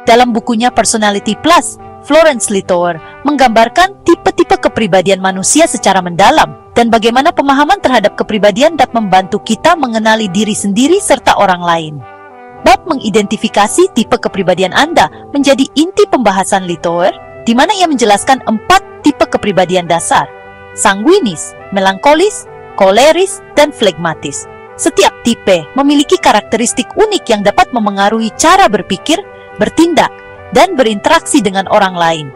Dalam bukunya Personality Plus, Florence Littauer menggambarkan tipe-tipe kepribadian manusia secara mendalam dan bagaimana pemahaman terhadap kepribadian dapat membantu kita mengenali diri sendiri serta orang lain. Bab mengidentifikasi tipe kepribadian Anda menjadi inti pembahasan Littauer, di mana ia menjelaskan 4 tipe kepribadian dasar: sanguinis, melankolis, koleris, dan flegmatis. Setiap tipe memiliki karakteristik unik yang dapat memengaruhi cara berpikir, bertindak, dan berinteraksi dengan orang lain.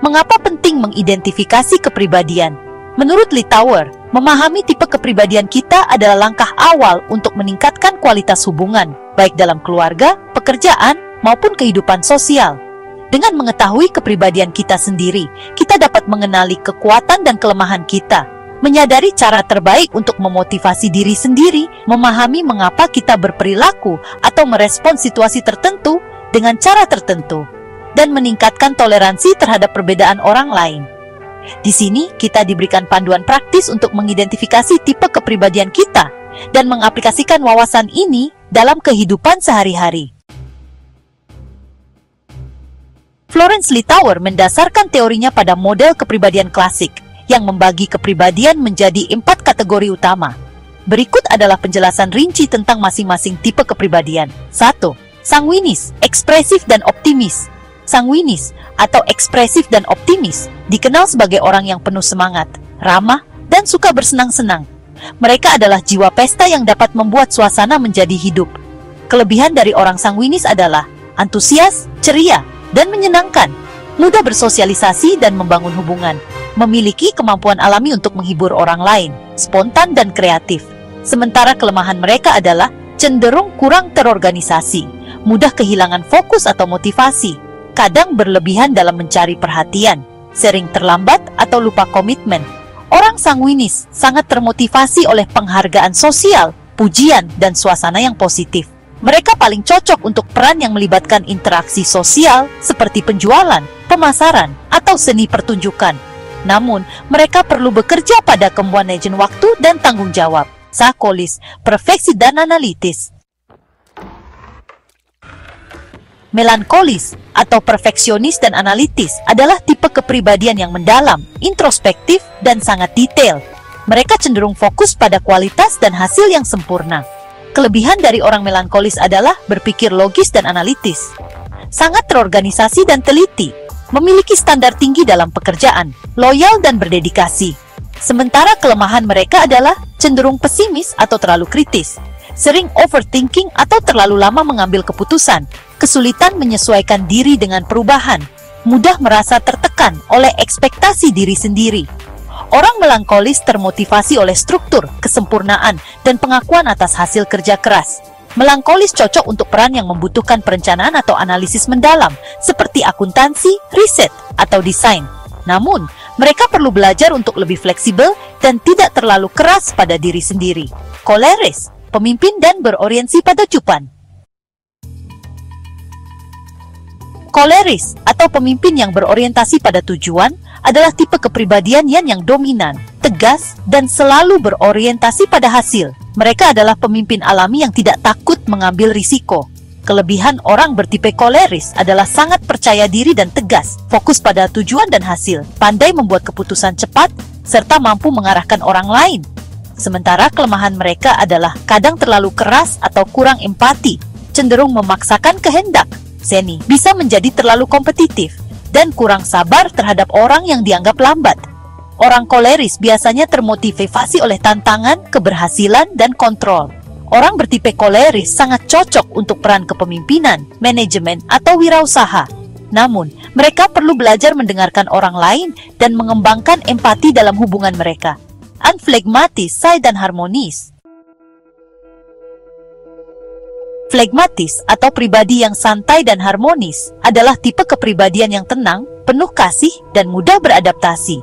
Mengapa penting mengidentifikasi kepribadian? Menurut Littauer, memahami tipe kepribadian kita adalah langkah awal untuk meningkatkan kualitas hubungan, baik dalam keluarga, pekerjaan, maupun kehidupan sosial. Dengan mengetahui kepribadian kita sendiri, kita dapat mengenali kekuatan dan kelemahan kita, menyadari cara terbaik untuk memotivasi diri sendiri, memahami mengapa kita berperilaku atau merespons situasi tertentu dengan cara tertentu, dan meningkatkan toleransi terhadap perbedaan orang lain. Di sini, kita diberikan panduan praktis untuk mengidentifikasi tipe kepribadian kita dan mengaplikasikan wawasan ini dalam kehidupan sehari-hari. Florence Littauer mendasarkan teorinya pada model kepribadian klasik yang membagi kepribadian menjadi 4 kategori utama. Berikut adalah penjelasan rinci tentang masing-masing tipe kepribadian. 1. Sanguinis, ekspresif dan optimis. Sanguinis atau ekspresif dan optimis dikenal sebagai orang yang penuh semangat, ramah, dan suka bersenang-senang. Mereka adalah jiwa pesta yang dapat membuat suasana menjadi hidup. Kelebihan dari orang sanguinis adalah antusias, ceria, dan menyenangkan, mudah bersosialisasi dan membangun hubungan, memiliki kemampuan alami untuk menghibur orang lain, spontan dan kreatif. Sementara kelemahan mereka adalah cenderung kurang terorganisasi, mudah kehilangan fokus atau motivasi, kadang berlebihan dalam mencari perhatian, sering terlambat atau lupa komitmen. Orang sanguinis sangat termotivasi oleh penghargaan sosial, pujian, dan suasana yang positif. Mereka paling cocok untuk peran yang melibatkan interaksi sosial seperti penjualan, pemasaran, atau seni pertunjukan. Namun, mereka perlu bekerja pada kemanajemen waktu dan tanggung jawab, psikolis, perfeksi, dan analitis. Melankolis atau perfeksionis dan analitis adalah tipe kepribadian yang mendalam, introspektif, dan sangat detail. Mereka cenderung fokus pada kualitas dan hasil yang sempurna. Kelebihan dari orang melankolis adalah berpikir logis dan analitis, sangat terorganisasi dan teliti, memiliki standar tinggi dalam pekerjaan, loyal dan berdedikasi. Sementara kelemahan mereka adalah cenderung pesimis atau terlalu kritis, sering overthinking atau terlalu lama mengambil keputusan, kesulitan menyesuaikan diri dengan perubahan, mudah merasa tertekan oleh ekspektasi diri sendiri. Orang melankolis termotivasi oleh struktur, kesempurnaan, dan pengakuan atas hasil kerja keras. Melankolis cocok untuk peran yang membutuhkan perencanaan atau analisis mendalam, seperti akuntansi, riset, atau desain. Namun, mereka perlu belajar untuk lebih fleksibel dan tidak terlalu keras pada diri sendiri. Koleris, pemimpin dan berorientasi pada tujuan. Koleris atau pemimpin yang berorientasi pada tujuan adalah tipe kepribadian yang dominan, tegas, dan selalu berorientasi pada hasil. Mereka adalah pemimpin alami yang tidak takut mengambil risiko. Kelebihan orang bertipe koleris adalah sangat percaya diri dan tegas, fokus pada tujuan dan hasil, pandai membuat keputusan cepat, serta mampu mengarahkan orang lain. Sementara kelemahan mereka adalah kadang terlalu keras atau kurang empati, cenderung memaksakan kehendak, seni, bisa menjadi terlalu kompetitif, dan kurang sabar terhadap orang yang dianggap lambat. Orang koleris biasanya termotivasi oleh tantangan, keberhasilan, dan kontrol. Orang bertipe koleris sangat cocok untuk peran kepemimpinan, manajemen, atau wirausaha. Namun, mereka perlu belajar mendengarkan orang lain dan mengembangkan empati dalam hubungan mereka. Flegmatis, dan harmonis. Flegmatis atau pribadi yang santai dan harmonis adalah tipe kepribadian yang tenang, penuh kasih, dan mudah beradaptasi.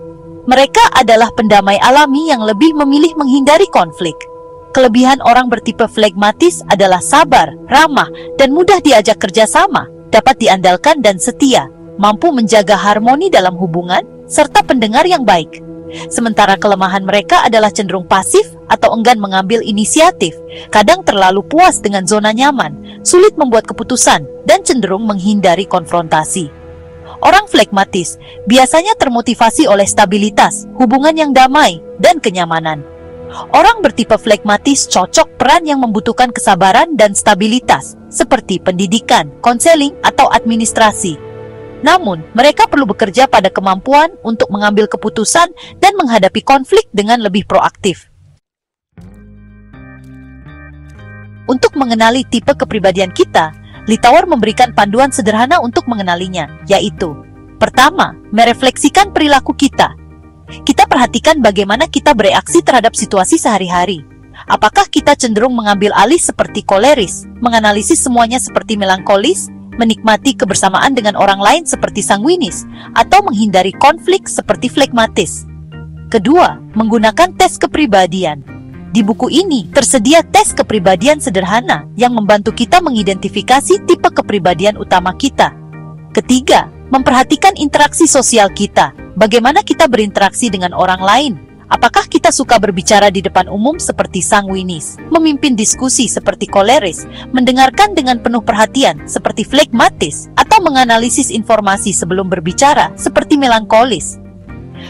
Mereka adalah pendamai alami yang lebih memilih menghindari konflik. Kelebihan orang bertipe flegmatis adalah sabar, ramah, dan mudah diajak kerjasama, dapat diandalkan dan setia, mampu menjaga harmoni dalam hubungan, serta pendengar yang baik. Sementara kelemahan mereka adalah cenderung pasif atau enggan mengambil inisiatif, kadang terlalu puas dengan zona nyaman, sulit membuat keputusan, dan cenderung menghindari konfrontasi. Orang flegmatis biasanya termotivasi oleh stabilitas, hubungan yang damai, dan kenyamanan. Orang bertipe flegmatis cocok peran yang membutuhkan kesabaran dan stabilitas, seperti pendidikan, konseling, atau administrasi. Namun, mereka perlu bekerja pada kemampuan untuk mengambil keputusan dan menghadapi konflik dengan lebih proaktif. Untuk mengenali tipe kepribadian kita, Litauer memberikan panduan sederhana untuk mengenalinya, yaitu: pertama, merefleksikan perilaku kita. Kita perhatikan bagaimana kita bereaksi terhadap situasi sehari-hari. Apakah kita cenderung mengambil alih seperti koleris, menganalisis semuanya seperti melankolis, menikmati kebersamaan dengan orang lain seperti sanguinis, atau menghindari konflik seperti flegmatis? Kedua, menggunakan tes kepribadian. Di buku ini tersedia tes kepribadian sederhana yang membantu kita mengidentifikasi tipe kepribadian utama kita. Ketiga, memperhatikan interaksi sosial kita. Bagaimana kita berinteraksi dengan orang lain? Apakah kita suka berbicara di depan umum seperti sanguinis, memimpin diskusi seperti koleris, mendengarkan dengan penuh perhatian seperti flegmatis, atau menganalisis informasi sebelum berbicara seperti melankolis?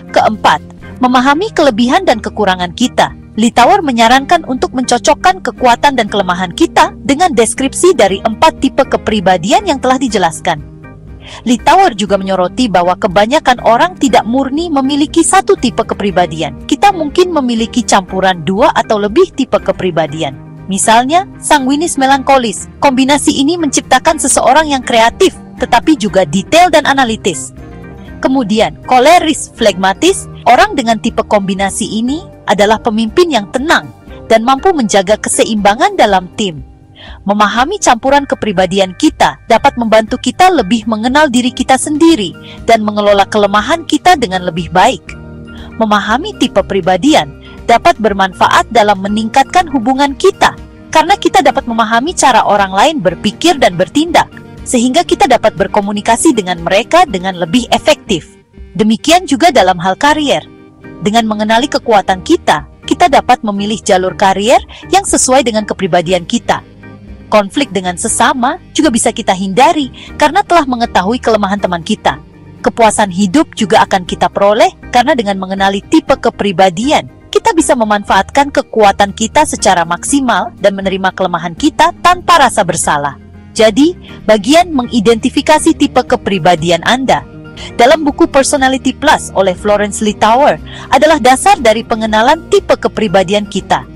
Keempat, memahami kelebihan dan kekurangan kita. Litauer menyarankan untuk mencocokkan kekuatan dan kelemahan kita dengan deskripsi dari 4 tipe kepribadian yang telah dijelaskan. Litauer juga menyoroti bahwa kebanyakan orang tidak murni memiliki satu tipe kepribadian. Kita mungkin memiliki campuran 2 atau lebih tipe kepribadian. Misalnya, sanguinis melankolis. Kombinasi ini menciptakan seseorang yang kreatif, tetapi juga detail dan analitis. Kemudian, koleris flegmatis. Orang dengan tipe kombinasi ini adalah pemimpin yang tenang dan mampu menjaga keseimbangan dalam tim. Memahami campuran kepribadian kita dapat membantu kita lebih mengenal diri kita sendiri dan mengelola kelemahan kita dengan lebih baik. Memahami tipe kepribadian dapat bermanfaat dalam meningkatkan hubungan kita, karena kita dapat memahami cara orang lain berpikir dan bertindak, sehingga kita dapat berkomunikasi dengan mereka dengan lebih efektif. Demikian juga dalam hal karier. Dengan mengenali kekuatan kita, kita dapat memilih jalur karier yang sesuai dengan kepribadian kita. Konflik dengan sesama juga bisa kita hindari karena telah mengetahui kelemahan teman kita. Kepuasan hidup juga akan kita peroleh karena dengan mengenali tipe kepribadian, kita bisa memanfaatkan kekuatan kita secara maksimal dan menerima kelemahan kita tanpa rasa bersalah. Jadi, bagian mengidentifikasi tipe kepribadian Anda dalam buku Personality Plus oleh Florence Litauer adalah dasar dari pengenalan tipe kepribadian kita.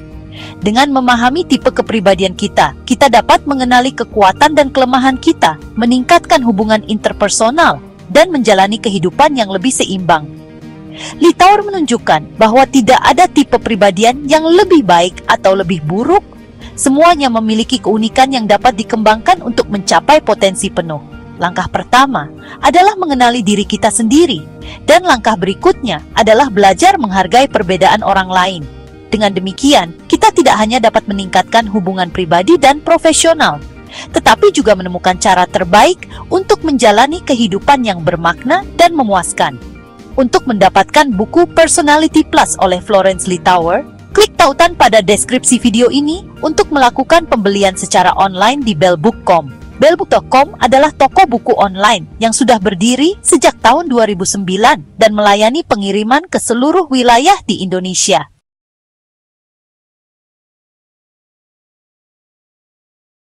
Dengan memahami tipe kepribadian kita, kita dapat mengenali kekuatan dan kelemahan kita, meningkatkan hubungan interpersonal, dan menjalani kehidupan yang lebih seimbang. Litauer menunjukkan bahwa tidak ada tipe kepribadian yang lebih baik atau lebih buruk. Semuanya memiliki keunikan yang dapat dikembangkan untuk mencapai potensi penuh. Langkah pertama adalah mengenali diri kita sendiri, dan langkah berikutnya adalah belajar menghargai perbedaan orang lain. Dengan demikian, kita tidak hanya dapat meningkatkan hubungan pribadi dan profesional, tetapi juga menemukan cara terbaik untuk menjalani kehidupan yang bermakna dan memuaskan. Untuk mendapatkan buku Personality Plus oleh Florence Litauer, klik tautan pada deskripsi video ini untuk melakukan pembelian secara online di bellbook.com. Bellbook.com adalah toko buku online yang sudah berdiri sejak tahun 2009 dan melayani pengiriman ke seluruh wilayah di Indonesia.